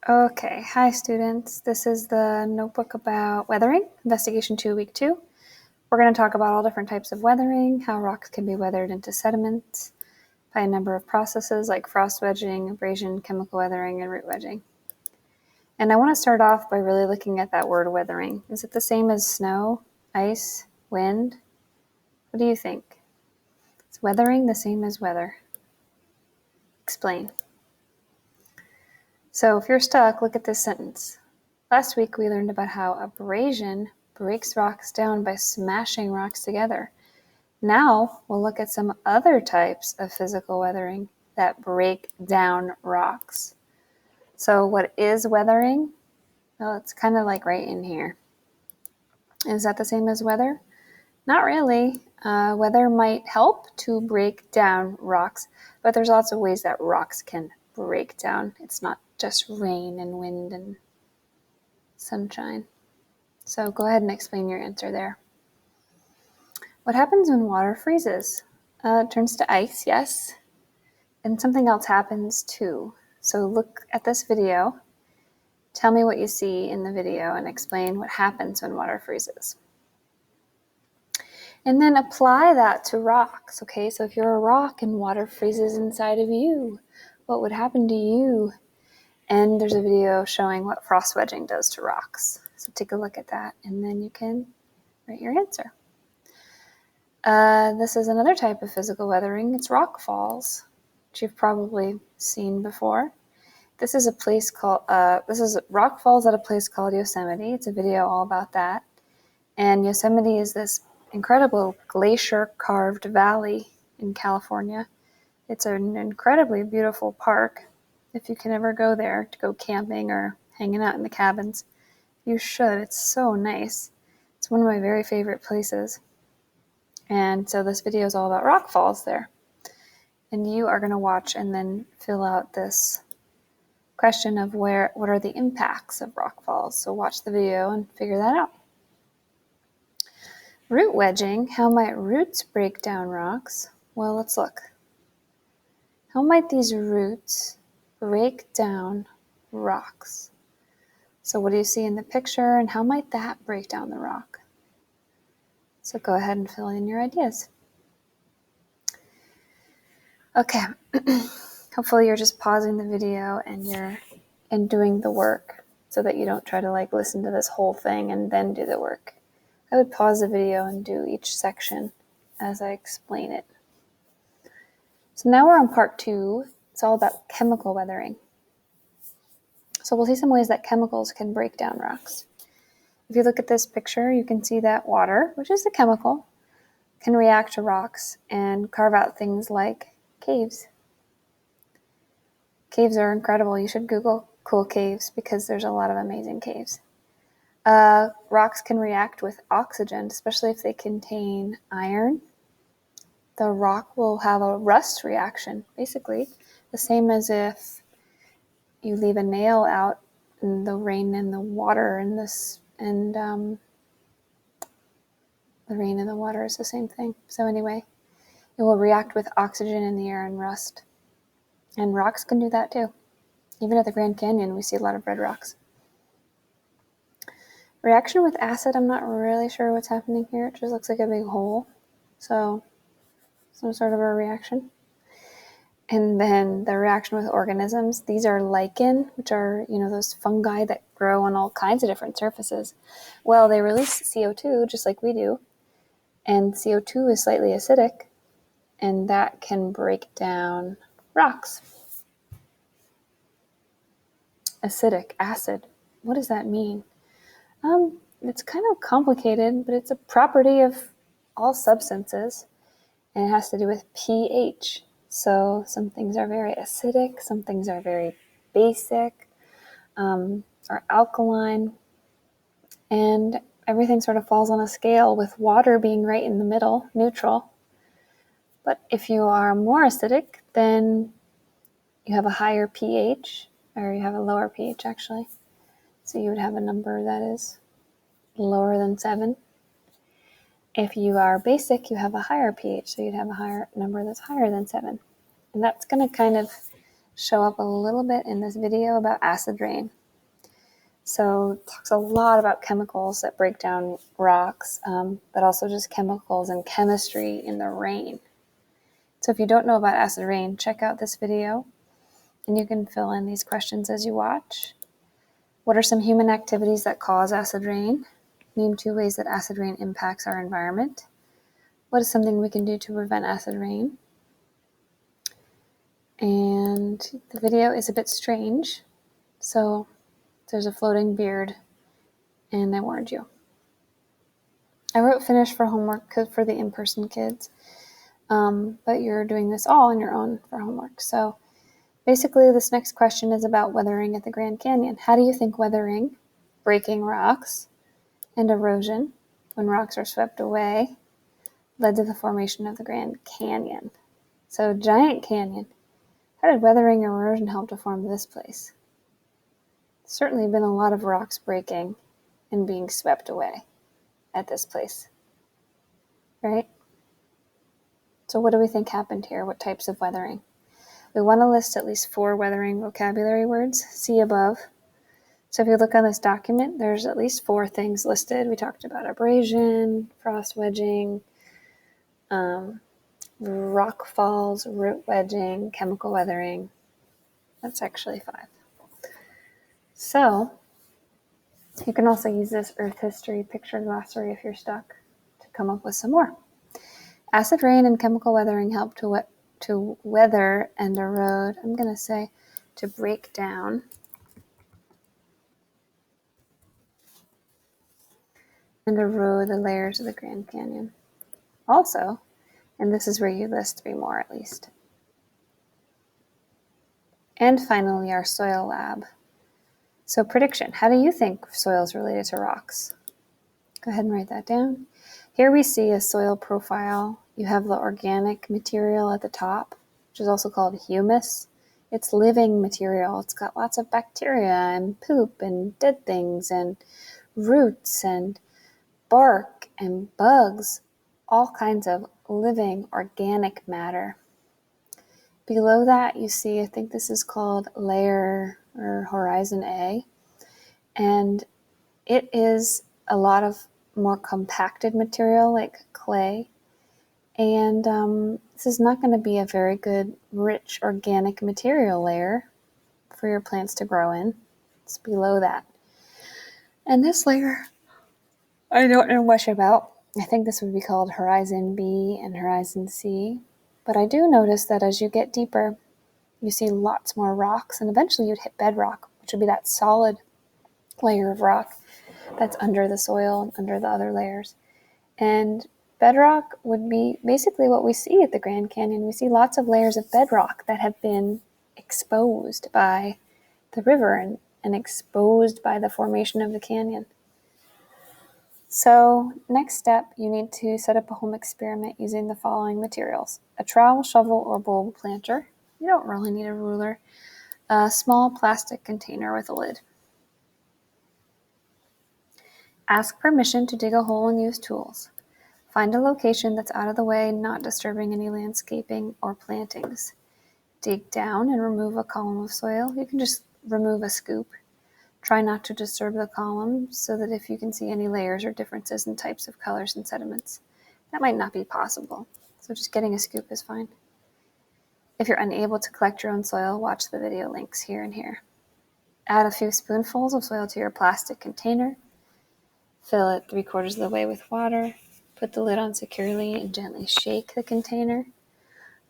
Okay, hi students. This is the notebook about weathering, Investigation 2, Week 2. We're going to talk about all different types of weathering, how rocks can be weathered into sediment by a number of processes like frost wedging, abrasion, chemical weathering, and root wedging. And I want to start off by really looking at that word weathering. Is it the same as snow, ice, wind? What do you think? Is weathering the same as weather? Explain. So if you're stuck, look at this sentence. Last week we learned about how abrasion breaks rocks down by smashing rocks together. Now we'll look at some other types of physical weathering that break down rocks. So what is weathering? Well, it's kind of like right in here. Is that the same as weather? Not really. Weather might help to break down rocks, but there's lots of ways that rocks can break down. It's not just rain and wind and sunshine. So go ahead and explain your answer there. What happens when water freezes? It turns to ice, yes. And something else happens too. So look at this video. Tell me what you see in the video and explain what happens when water freezes. And then apply that to rocks, okay? So if you're a rock and water freezes inside of you, what would happen to you? And there's a video showing what frost wedging does to rocks. So take a look at that and then you can write your answer. This is another type of physical weathering. It's rock falls, which you've probably seen before. This is rock falls at a place called Yosemite. It's a video all about that. And Yosemite is this incredible glacier-carved valley in California. It's an incredibly beautiful park. If you can ever go there to go camping or hanging out in the cabins, you should. It's so nice. It's one of my very favorite places. And so this video is all about rock falls there. And you are going to watch and then fill out this question of what are the impacts of rock falls. So watch the video and figure that out. Root wedging, how might roots break down rocks? Well, let's look. How might these roots break down rocks? So what do you see in the picture and how might that break down the rock? So go ahead and fill in your ideas. Okay, hopefully you're just pausing the video and doing the work so that you don't try to listen to this whole thing and then do the work. I would pause the video and do each section as I explain it. So now we're on part 2. It's all about chemical weathering. So we'll see some ways that chemicals can break down rocks. If you look at this picture, you can see that water, which is a chemical, can react to rocks and carve out things like caves. Caves are incredible. You should Google cool caves because there's a lot of amazing caves. Rocks can react with oxygen, especially if they contain iron. The rock will have a rust reaction, basically the same as if you leave a nail out in the rain and the water the rain and the water is the same thing. So anyway, it will react with oxygen in the air and rust. And rocks can do that too. Even at the Grand Canyon, we see a lot of red rocks. Reaction with acid, I'm not really sure what's happening here. It just looks like a big hole. So some sort of a reaction. And then the reaction with organisms, these are lichen, which are, those fungi that grow on all kinds of different surfaces. Well, they release CO2 just like we do. And CO2 is slightly acidic, and that can break down rocks. Acidic, acid, what does that mean? It's kind of complicated, but it's a property of all substances, and it has to do with pH. So some things are very acidic, some things are very basic, or alkaline, and everything sort of falls on a scale with water being right in the middle, neutral. But if you are more acidic, then you have a higher pH, or you have a lower pH actually. So you would have a number that is lower than 7. If you are basic, you have a higher pH, so you'd have a higher number that's higher than 7. And that's going to kind of show up a little bit in this video about acid rain. So it talks a lot about chemicals that break down rocks, but also just chemicals and chemistry in the rain. So if you don't know about acid rain, check out this video and you can fill in these questions as you watch. What are some human activities that cause acid rain? Name 2 ways that acid rain impacts our environment. What is something we can do to prevent acid rain? And the video is a bit strange, so there's a floating beard, and I warned you. I wrote finish for homework for the in-person kids, but you're doing this all on your own for homework. So basically, this next question is about weathering at the Grand Canyon. How do you think weathering, breaking rocks, and erosion, when rocks are swept away, led to the formation of the Grand Canyon? So giant canyon. How did weathering and erosion help to form this place? There's certainly been a lot of rocks breaking and being swept away at this place, right? So what do we think happened here? What types of weathering? We want to list at least 4 weathering vocabulary words. See above. So if you look on this document, there's at least 4 things listed. We talked about abrasion, frost wedging, rock falls, root wedging, chemical weathering. That's actually 5. So you can also use this Earth History picture glossary if you're stuck to come up with some more. Acid rain and chemical weathering help to weather and erode. I'm going to say to break down and erode the layers of the Grand Canyon. Also, and this is where you list 3 more at least. And finally, our soil lab. So prediction, how do you think soil is related to rocks? Go ahead and write that down. Here we see a soil profile. You have the organic material at the top, which is also called humus. It's living material. It's got lots of bacteria and poop and dead things and roots and bark and bugs, all kinds of living organic matter. Below that, you see, I think this is called layer or horizon A, and it is a lot of more compacted material like clay, and this is not going to be a very good, rich, organic material layer for your plants to grow in. It's below that. And this layer, I don't know much about. I think this would be called Horizon B and Horizon C. But I do notice that as you get deeper, you see lots more rocks, and eventually you'd hit bedrock, which would be that solid layer of rock that's under the soil and under the other layers. And bedrock would be basically what we see at the Grand Canyon. We see lots of layers of bedrock that have been exposed by the river and exposed by the formation of the canyon. So next step, you need to set up a home experiment using the following materials: a trowel, shovel, or bulb planter. You don't really need a ruler. A small plastic container with a lid. Ask permission to dig a hole and use tools. Find a location that's out of the way, not disturbing any landscaping or plantings. Dig down and remove a column of soil. You can just remove a scoop. Try not to disturb the column so that if you can see any layers or differences in types of colors and sediments, that might not be possible. So just getting a scoop is fine. If you're unable to collect your own soil, watch the video links here and here. Add a few spoonfuls of soil to your plastic container. Fill it 3/4 of the way with water. Put the lid on securely and gently shake the container.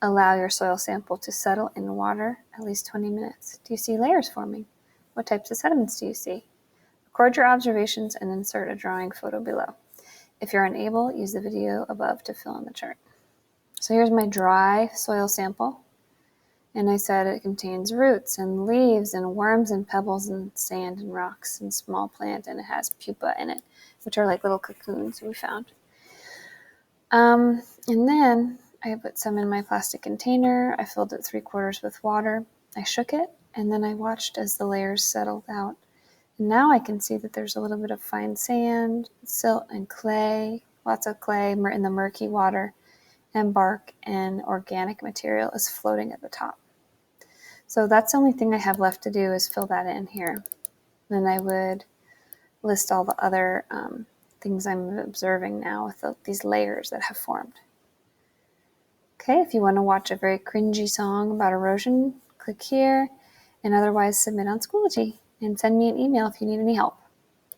Allow your soil sample to settle in water at least 20 minutes. Do you see layers forming? What types of sediments do you see? Record your observations and insert a drawing photo below. If you're unable, use the video above to fill in the chart. So here's my dry soil sample. And I said it contains roots and leaves and worms and pebbles and sand and rocks and small plant, and it has pupa in it, which are like little cocoons we found. And then I put some in my plastic container. I filled it 3/4 with water. I shook it, and then I watched as the layers settled out. And now I can see that there's a little bit of fine sand, silt, and clay, lots of clay in the murky water, and bark and organic material is floating at the top. So that's the only thing I have left to do is fill that in here. Then I would list all the other things I'm observing now with these layers that have formed. Okay, if you want to watch a very cringy song about erosion, click here, and otherwise submit on Schoology and send me an email if you need any help.